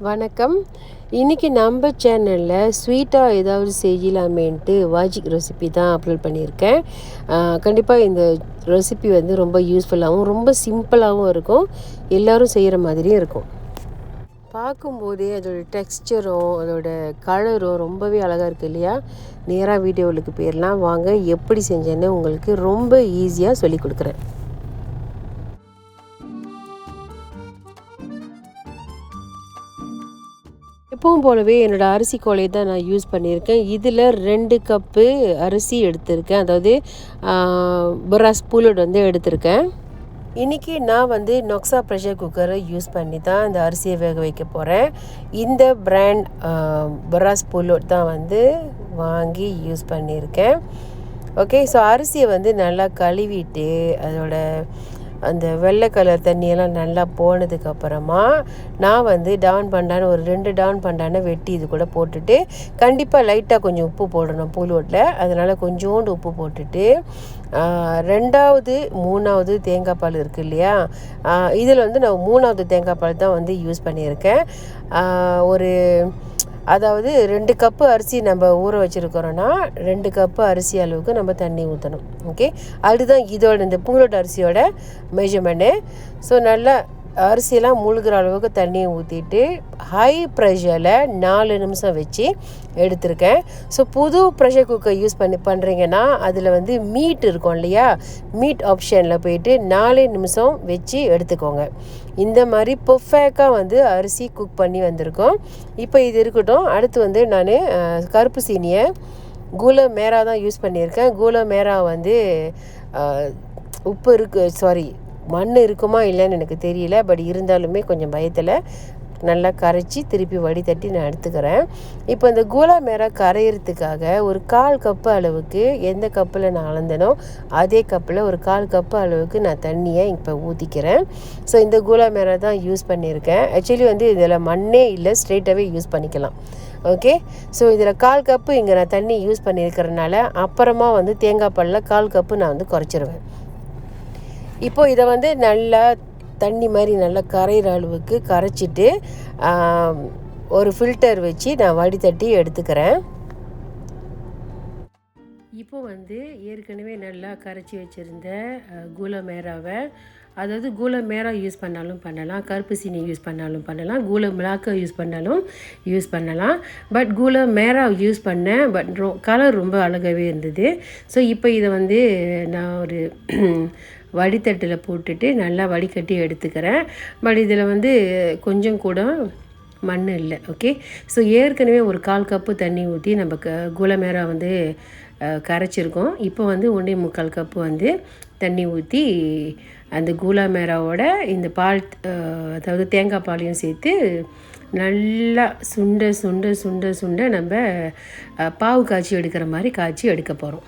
வணக்கம். இன்றைக்கி நம்ம சேனலில் ஸ்வீட்டாக ஏதாவது செய்யலாமேன்ட்டு வாஜிக் ரெசிபி தான் அப்லோட் பண்ணியிருக்கேன். கண்டிப்பாக இந்த ரெசிபி வந்து ரொம்ப யூஸ்ஃபுல்லாகவும் ரொம்ப சிம்பிளாகவும் இருக்கும். எல்லோரும் செய்கிற மாதிரியும் இருக்கும். பார்க்கும்போதே அதோடய டெக்ஸ்சரும் அதோட கலரும் ரொம்பவே அழகாக இருக்குது இல்லையா? நேராக வீடியோவுக்கு போயிடலாம் வாங்க. எப்படி செஞ்சேன்னு உங்களுக்கு ரொம்ப ஈஸியாக சொல்லிக் கொடுக்குறேன். எப்பவும் போலவே என்னோடய அரிசி கோலை தான் நான் யூஸ் பண்ணியிருக்கேன். இதில் 2 கப்பு அரிசி எடுத்திருக்கேன். அதாவது பராஸ் புல்லட் வந்து எடுத்திருக்கேன். இன்றைக்கி நான் வந்து நொக்ஸா ப்ரெஷர் குக்கரை யூஸ் பண்ணி தான் இந்த அரிசியை வேக வைக்க போகிறேன். இந்த பிராண்ட் பராஸ் புல்லட் தான் வந்து வாங்கி யூஸ் பண்ணியிருக்கேன். ஓகே, ஸோ அரிசியை வந்து நல்லா கழுவிட்டு அதோட அந்த வெள்ளை கலர் தண்ணியெல்லாம் நல்லா போனதுக்கப்புறமா நான் வந்து டவுன் பண்டான ஒரு 2 டவுன் பண்டான வெட்டி இது கூட போட்டுட்டு, கண்டிப்பாக லைட்டாக கொஞ்சம் உப்பு போடணும் புல்லோட்டில். அதனால் கொஞ்சோண்டு உப்பு போட்டுட்டு 2வது 3வது தேங்காய் பால் இருக்குது இல்லையா, இதில் வந்து நான் 3வது தேங்காய் பால் தான் வந்து யூஸ் பண்ணியிருக்கேன். அதாவது 2 கப்பு அரிசி நம்ம ஊற வச்சுருக்கிறோன்னா 2 கப்பு அரிசி அளவுக்கு நம்ம தண்ணி ஊற்றணும். ஓகே, அதுதான் இதோட இந்த புல்லட் அரிசியோட மெஷர்மெண்ட்டு. ஸோ நல்லா அரிசியெல்லாம் முழுகிற அளவுக்கு தண்ணியை ஊற்றிட்டு ஹை ப்ரெஷரில் 4 நிமிஷம் வச்சு எடுத்திருக்கேன். ஸோ புது ப்ரெஷர் குக்கர் யூஸ் பண்ணுறீங்கன்னா அதில் வந்து மீட் இருக்கும் இல்லையா, மீட் ஆப்ஷனில் போயிட்டு 4 நிமிஷம் வச்சு எடுத்துக்கோங்க. இந்த மாதிரி பர்ஃபெக்டாக வந்து அரிசி குக் பண்ணி வந்திருக்கோம். இப்போ இது இருக்கட்டும். அடுத்து வந்து நான் கருப்பு சீனியை கூல மேரா தான் யூஸ் பண்ணியிருக்கேன். கூல மேரா வந்து மண் இருக்குமா இல்லைன்னு எனக்கு தெரியல. பட் இருந்தாலுமே கொஞ்சம் பயத்தில் நல்லா கரைச்சி திருப்பி வடிதட்டி நான் எடுத்துக்கிறேன். இப்போ இந்த கூலா மேரா கரையிறதுக்காக ஒரு 1/4 கப்பு அளவுக்கு எந்த கப்பில் நான் அளந்தனோ அதே கப்பில் ஒரு 1/4 கப்பு அளவுக்கு நான் தண்ணியை இப்போ ஊற்றிக்கிறேன். ஸோ இந்த கூலா மேரா தான் யூஸ் பண்ணியிருக்கேன். ஆக்சுவலி வந்து இதில் மண்ணே இல்லை, ஸ்ட்ரெயிட்டாகவே யூஸ் பண்ணிக்கலாம். ஓகே, ஸோ இதில் 1/4 கப்பு இங்கே நான் தண்ணி யூஸ் பண்ணியிருக்கிறதுனால அப்புறமா வந்து தேங்காய் பாலில் 1/4 கப்பு நான் வந்து குறைச்சிருவேன். இப்போது இதை வந்து நல்லா தண்ணி மாதிரி நல்லா கரையிற அளவுக்கு கரைச்சிட்டு ஒரு ஃபில்டர் வச்சு நான் வடிதட்டி எடுத்துக்கிறேன். இப்போ வந்து ஏற்கனவே நல்லா கரைச்சி வச்சுருந்த கூல மேராவை, அதாவது கூல மேரா யூஸ் பண்ணாலும் பண்ணலாம், கருப்பு சீனி யூஸ் பண்ணாலும் பண்ணலாம், கூல மிளாக்கை யூஸ் பண்ணாலும் யூஸ் பண்ணலாம். பட் கூல மேரா யூஸ் பண்ணேன். பட் கலர் ரொம்ப அழகாகவே இருந்தது. ஸோ இப்போ இதை வந்து நான் ஒரு வடித்தட்டில் போட்டுட்டு நல்லா வடிகட்டி எடுத்துக்கிறேன். பட் இதில் வந்து கொஞ்சம் கூட மண் இல்லை. ஓகே, ஸோ ஏற்கனவே ஒரு 1/4 கப்பு தண்ணி ஊற்றி நம்ம கூல மேரா வந்து கரைச்சிருக்கோம். இப்போ வந்து 1.25 கப்பு வந்து தண்ணி ஊற்றி அந்த கூலா மேராவோட இந்த பால், அதாவது தேங்காய் பாலையும் சேர்த்து நல்லா சுண்ட சுண்ட சுண்ட சுண்ட நம்ம பாவு காய்ச்சி எடுக்கிற மாதிரி காய்ச்சி எடுக்க போகிறோம்.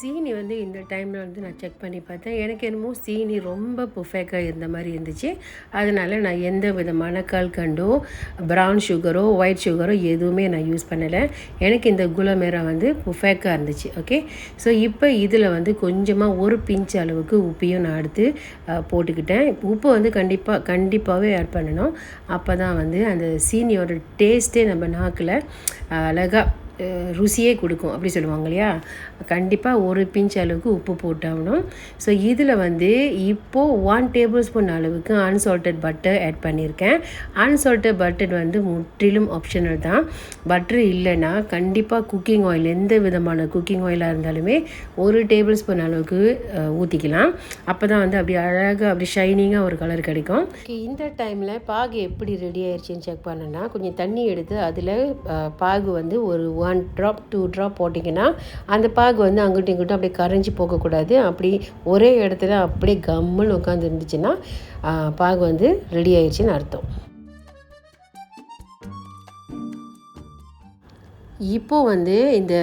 சீனி வந்து இந்த டைமில் வந்து நான் செக் பண்ணி பார்த்தேன். எனக்கு என்னமோ சீனி ரொம்ப பர்ஃபெக்டாக இருந்த மாதிரி இருந்துச்சு. அதனால் நான் எந்த விதமான கல்கண்டோ ப்ரௌன் சுகரோ ஒயிட் சுகரோ எதுவுமே நான் யூஸ் பண்ணலை. எனக்கு இந்த குலமேரா வந்து பர்ஃபெக்டாக இருந்துச்சு. ஓகே, ஸோ இப்போ இதில் வந்து கொஞ்சமாக ஒரு பிஞ்ச் அளவுக்கு உப்பையும் நான் எடுத்து போட்டுக்கிட்டேன். உப்பு வந்து கண்டிப்பாகவே ஆட் பண்ணணும். அப்போ தான் வந்து அந்த சீனியோட டேஸ்ட்டே நம்ம நாக்கில் அழகாக ருசியே கொடுக்கும் அப்படி சொல்லுவாங்க இல்லையா. கண்டிப்பாக ஒரு பிஞ்ச் அளவுக்கு உப்பு போட்டாகணும். ஸோ இதில் வந்து இப்போது 1 டேபிள் ஸ்பூன் அளவுக்கு அன்சால்ட்டட் பட்டர் ஆட் பண்ணியிருக்கேன். அன்சால்ட்டட் பட்டர் வந்து முற்றிலும் ஆப்ஷனல் தான். பட்டர் இல்லைன்னா கண்டிப்பாக குக்கிங் ஆயில், எந்த விதமான குக்கிங் ஆயிலாக இருந்தாலுமே 1 டேபிள் ஸ்பூன் அளவுக்கு ஊற்றிக்கலாம். அப்போ தான் வந்து அப்படி அழகாக அப்படி ஷைனிங்காக ஒரு கலர் கிடைக்கும். இந்த டைமில் பாகு எப்படி ரெடி ஆயிடுச்சுன்னு செக் பண்ணேன்னா, கொஞ்சம் தண்ணி எடுத்து அதில் பாகு வந்து ஒரு 1 ட்ராப் 2 ட்ராப் போட்டிங்கன்னா அந்த பாகு வந்து அங்கிட்டும் இங்கிட்டும் அப்படியே கரைஞ்சி போகக்கூடாது. அப்படி ஒரே இடத்துல அப்படியே கம்முன்னு உட்காந்து இருந்துச்சுன்னா பாகு வந்து ரெடி ஆயிடுச்சுன்னு அர்த்தம். இப்போது வந்து இந்த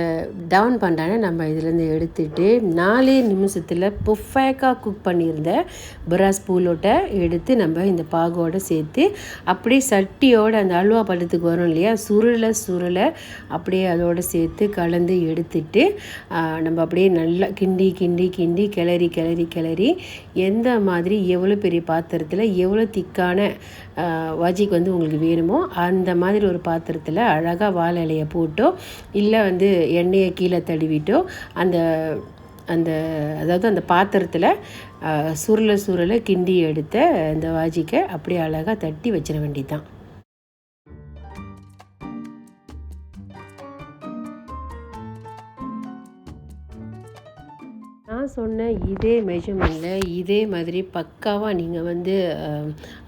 டவுன் பண்ணான நம்ம இதுலேருந்து எடுத்துகிட்டு 4 நிமிஷத்தில் பர்ஃபெக்டாக குக் பண்ணியிருந்த பிராஸ் பூலோட்டை எடுத்து நம்ம இந்த பாகோடு சேர்த்து அப்படியே சட்டியோடு அந்த அல்வா பழத்துக்கு வரும் இல்லையா, சுருளை அப்படியே அதோடு சேர்த்து கலந்து எடுத்துட்டு நம்ம அப்படியே நல்லா கிண்டி கிளறி எந்த மாதிரி எவ்வளோ பெரிய பாத்திரத்தில் எவ்வளோ திக்கான வாஜிக் வந்து உங்களுக்கு வேணுமோ அந்த மாதிரி ஒரு பாத்திரத்தில் அழகாக வாழை இலையை போட்டோ இல்லை வந்து எண்ணெயை கீழே தடவிட்டோ அந்த அந்த அதாவது அந்த பாத்திரத்தில் சுருளை கிண்டி எடுத்த இந்த வாஜிக்கை அப்படியே அழகாக தட்டி வச்சிட வேண்டியதுதான். நான் சொன்ன இதே மெஷர்மெண்ட்டில் இதே மாதிரி பக்காவாக நீங்கள் வந்து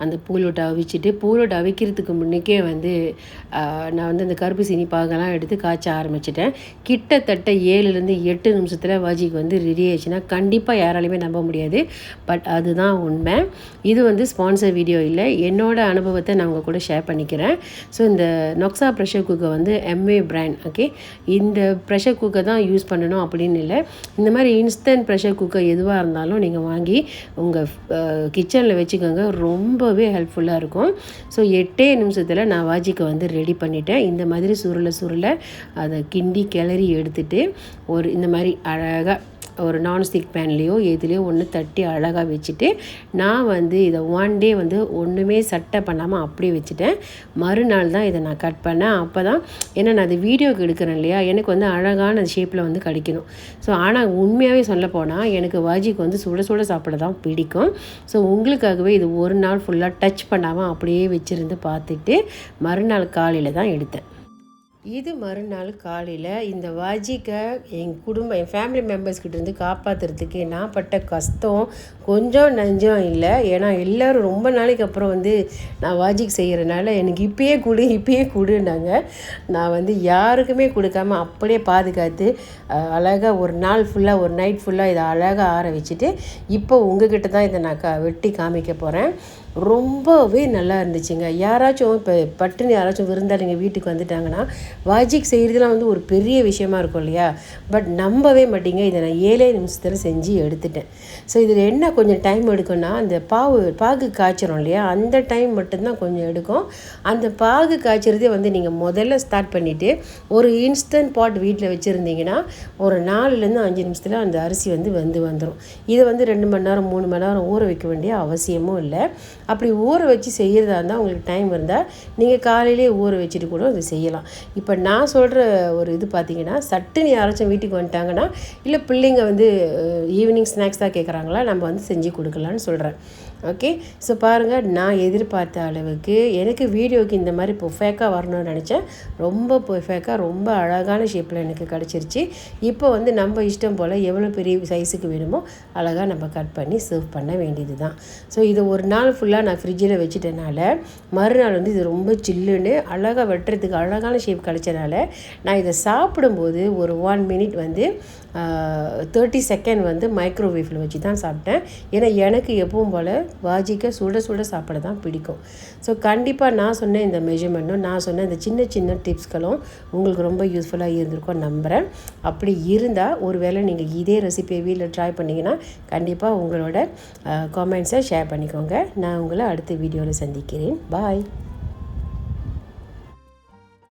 அந்த பூலோட்டை அவிக்கிறதுக்கு முன்னுக்கே வந்து நான் வந்து அந்த கருப்பு சீனி பாகெல்லாம் எடுத்து காய்ச்ச ஆரம்பிச்சிட்டேன். கிட்டத்தட்ட 7-8 நிமிஷத்தில் வாஜிக்கு வந்து ரெடி ஆயிடுச்சுன்னா கண்டிப்பாக யாராலையுமே நம்ப முடியாது. பட் அதுதான் உண்மை. இது வந்து ஸ்பான்சர் வீடியோ இல்லை, என்னோடய அனுபவத்தை நான் உங்கள் கூட ஷேர் பண்ணிக்கிறேன். ஸோ இந்த நொக்ஸா ப்ரெஷர் குக்கர் வந்து எம்ஏ பிராண்ட். ஓகே, இந்த ப்ரெஷர் குக்கர் தான் யூஸ் பண்ணணும் அப்படின்னு இல்லை. இந்த மாதிரி இன்ஸ்டன்ட் ப்ரெஷர் குக்கர் எதுவாக இருந்தாலும் நீங்கள் வாங்கி உங்கள் கிச்சனில் வச்சுக்கோங்க, ரொம்பவே ஹெல்ப்ஃபுல்லாக இருக்கும். ஸோ 8 நிமிஷத்தில் நான் வாஜிக்கை வந்து ரெடி பண்ணிட்டேன். இந்த மாதிரி சுருளை அதை கிளறி எடுத்துகிட்டு இந்த மாதிரி அழகாக ஒரு நான்ஸ்டிக் பேன்லேயோ எதுலேயோ ஒன்று தட்டி அழகாக வச்சுட்டு நான் வந்து இதை 1 டே வந்து ஒன்றுமே சட்டை பண்ணாமல் அப்படியே வச்சுட்டேன். மறுநாள் தான் இதை நான் கட் பண்ணேன். அப்போ தான் ஏன்னா நான் அது வீடியோக்கு எடுக்கிறேன் இல்லையா, எனக்கு வந்து அழகான ஷேப்பில் வந்து கிடைக்கணும். ஸோ ஆனால் உண்மையாகவே சொல்லப்போனால் எனக்கு வாஜிக்கு வந்து சுட சாப்பிட தான் பிடிக்கும். ஸோ உங்களுக்காகவே இது ஒரு நாள் ஃபுல்லாக டச் பண்ணாமல் அப்படியே வச்சுருந்து பார்த்துட்டு மறுநாள் காலையில் தான் எடுத்தேன். இது மறுநாள் காலையில் இந்த வாஜிக்கை என் ஃபேமிலி மெம்பர்ஸ்கிட்டேருந்து காப்பாற்றுறதுக்கு நான் பட்ட கஷ்டம் கொஞ்சம் நஞ்சம் இல்லை. ஏன்னா எல்லோரும் ரொம்ப நாளைக்கு அப்புறம் வந்து நான் வாஜிக் செய்கிறனால எனக்கு இப்பயே கொடுன்னாங்க. நான் வந்து யாருக்குமே கொடுக்காம அப்படியே பாதுகாத்து அழகாக ஒரு நாள் ஃபுல்லாக ஒரு நைட் ஃபுல்லாக இதை அழகாக ஆற வச்சுட்டு இப்போ உங்ககிட்ட தான் இதை நான் வெட்டி காமிக்க போகிறேன். ரொம்பவே நல்லா இருந்துச்சுங்க. யாராச்சும் இப்போ பட்டுன்னு யாராச்சும் விருந்தாளிங்க வீட்டுக்கு வந்துட்டாங்கன்னா வாஜிக் செய்கிறதுலாம் வந்து ஒரு பெரிய விஷயமா இருக்கும் இல்லையா, பட் நம்பவே மாட்டீங்க. இதை நான் 7 நிமிஷத்தில் செஞ்சு எடுத்துட்டேன். ஸோ இதில் என்ன கொஞ்சம் டைம் எடுக்கும்னா அந்த பாகு காய்ச்சிரும் இல்லையா, அந்த டைம் மட்டும்தான் கொஞ்சம் எடுக்கும். அந்த பாகு காய்ச்சறதே வந்து நீங்கள் முதல்ல ஸ்டார்ட் பண்ணிவிட்டு ஒரு இன்ஸ்டன்ட் பாட் வீட்டில் வச்சுருந்தீங்கன்னா ஒரு 4-5 நிமிஷத்தில் அந்த அரிசி வந்து வந்துடும். இதை வந்து 2 மணி நேரம் 3 மணி நேரம் ஊற வைக்க வேண்டிய அவசியமும் இல்லை. அப்படி ஊற வச்சு செய்கிறதா இருந்தால் உங்களுக்கு டைம் இருந்தால் நீங்கள் காலையிலே ஊற வச்சுட்டு கூட அதை செய்யலாம். இப்போ நான் சொல்கிற ஒரு இது பார்த்திங்கன்னா, சட்டுன்னு யாராச்சும் வீட்டுக்கு வந்துட்டாங்கன்னா இல்லை பிள்ளைங்க வந்து ஈவினிங் ஸ்நாக்ஸ் தான் கேட்குறாங்களா, நம்ம வந்து செஞ்சு கொடுக்கலான்னு சொல்கிறேன். ஓகே, ஸோ பாருங்கள், நான் எதிர்பார்த்த அளவுக்கு எனக்கு வீடியோக்கு இந்த மாதிரி பர்ஃபெக்டாக வரணும்னு நினச்சேன். ரொம்ப பர்ஃபெக்டாக ரொம்ப அழகான ஷேப்பில் எனக்கு கிடச்சிருச்சு. இப்போ வந்து நம்ம இஷ்டம் போல் எவ்வளோ பெரிய சைஸுக்கு வேணுமோ அழகாக நம்ம கட் பண்ணி சர்வ் பண்ண வேண்டியது தான். ஸோ இதை ஒரு நாள் ஃபுல்லாக நான் ஃப்ரிட்ஜில் வச்சுட்டனால மறுநாள் வந்து இது ரொம்ப சில்லுன்னு அழகாக வெட்டுறதுக்கு அழகான ஷேப் கிடச்சனால நான் இதை சாப்பிடும்போது ஒரு 1 மினிட் வந்து 30 செகண்ட் வந்து மைக்ரோவேவில் வச்சு தான் சாப்பிட்டேன். ஏன்னா எனக்கு எப்பவும் போல் வாஜிக்கை சுட சாப்பிட தான் பிடிக்கும். ஸோ கண்டிப்பாக நான் சொன்ன இந்த மெஷர்மெண்ட்டும் நான் சொன்ன இந்த சின்ன டிப்ஸ்களும் உங்களுக்கு ரொம்ப யூஸ்ஃபுல்லாக இருந்திருக்கும் நம்புகிறேன். அப்படி இருந்தால் ஒரு வேளை நீங்கள் இதே ரெசிபியை வீட்டில் ட்ரை பண்ணிங்கன்னா கண்டிப்பாக உங்களோட காமெண்ட்ஸை ஷேர் பண்ணிக்கோங்க. நான் உங்களை அடுத்த வீடியோவில் சந்திக்கிறேன். பாய்.